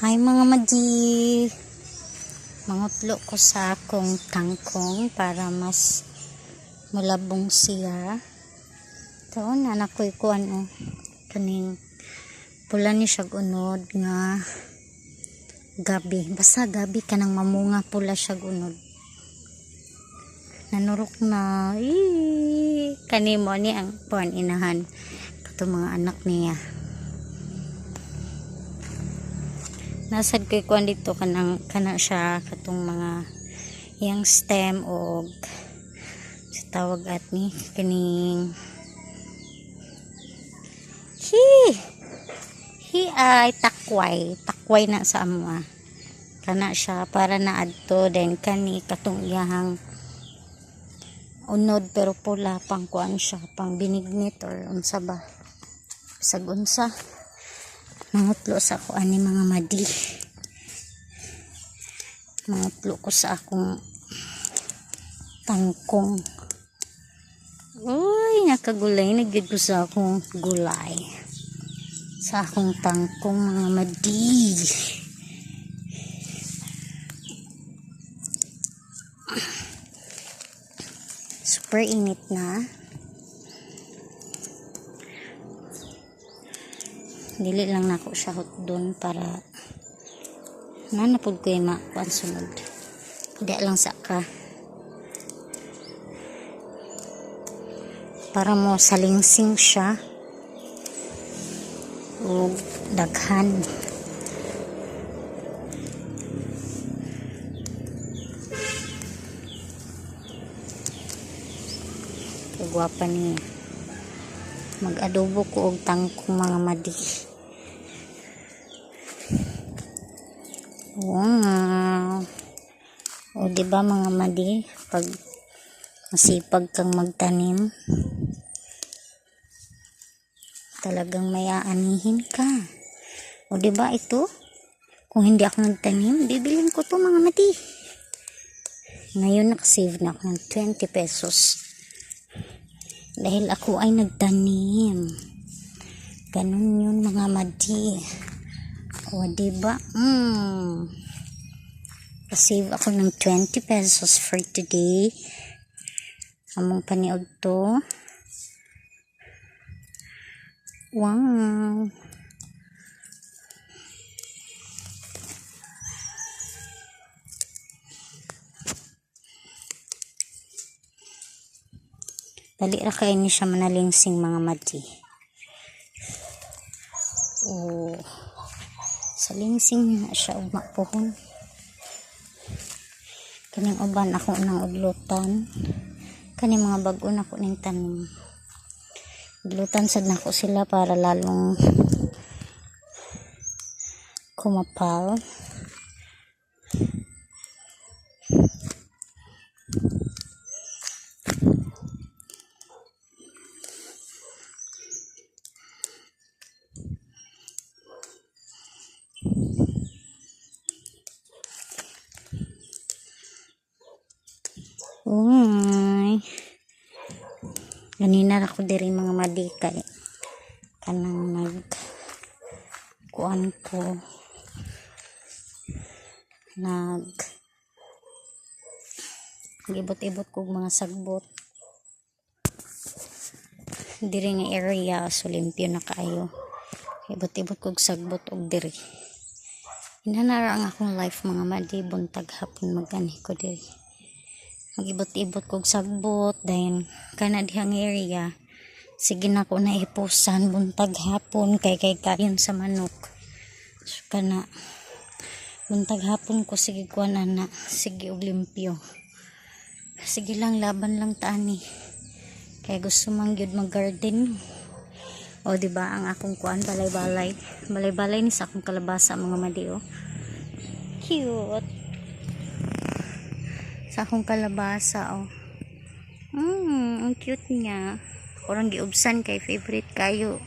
Hi mga madi, mangutlo ko sa akong tangkong para mas mulabong siya. Taon na nakoy ko kaning pula ni siya unod nga gabi. Basta gabi kanang mamunga pula siya unod. Nanurok na kanimo ni ang puan inahan kato mga anak niya. Nasad ko'y kuan dito kana siya katong mga yang stem o sa tawag at ni kaning hi ay takway na sa amo kana siya para na adto then kani katong iyahang unod pero pula pang kuan siya pang binignit or unsa ba sag unsa mangutlo sa ako ani mga madi, mangutlo ko sa akong tangkong. Uy, nakagulay na gid ko sa akong gulay sa akong tangkong mga madi. Super init na. Dili lang nako siya hotdon para nanapod ko yung makuan sunod. Hindi lang saka para mo salingsing siya o daghan. Kagwapa niya. Mag-adobo ko og tangkong mga madi. Wow. O diba mga madi, pag masipag kang magtanim, talagang may aanihin ka. O diba ito? Kung hindi ako nagtanim, bibilin ko to mga madi. Ngayon nakasave na ako ng 20 pesos. Dahil ako ay nagtanim. Ganun yun mga madi. O diba? Save ako ng 20 pesos for today. Among paniod to. Wow. Dali ra kay ni siya manalingsing mga madi. Oh. Salingsing na siya ugma pohon. Kaning uban ako nang udlutan. Kaning mga bag-o nako ning tanim. Udlutan sad nako sila para lalong kumapal. Uy. Ganina ako diri mga madi kay kanang kuan ko ibot-ibot ko mga sagbot diri nga area so limpyo na kaayo. Ibot-ibot ko sagbot og diri. Inanara ang akong life mga madi buntag hapon magani ko diri. Magibot-ibot kog sagbot then kana dihang area sige na ko na ipusan buntag hapon kay kayon sa manok so kana buntag hapon ko sige kuan ana sige og limpyo sige lang laban lang tani kay gusto man gyud mag-garden o diba ang akong kuan balay-balay ni sa akong kalabasa mga madi cute sa akong kalabasa ang cute niya. Kurang giubsan kay favorite kayo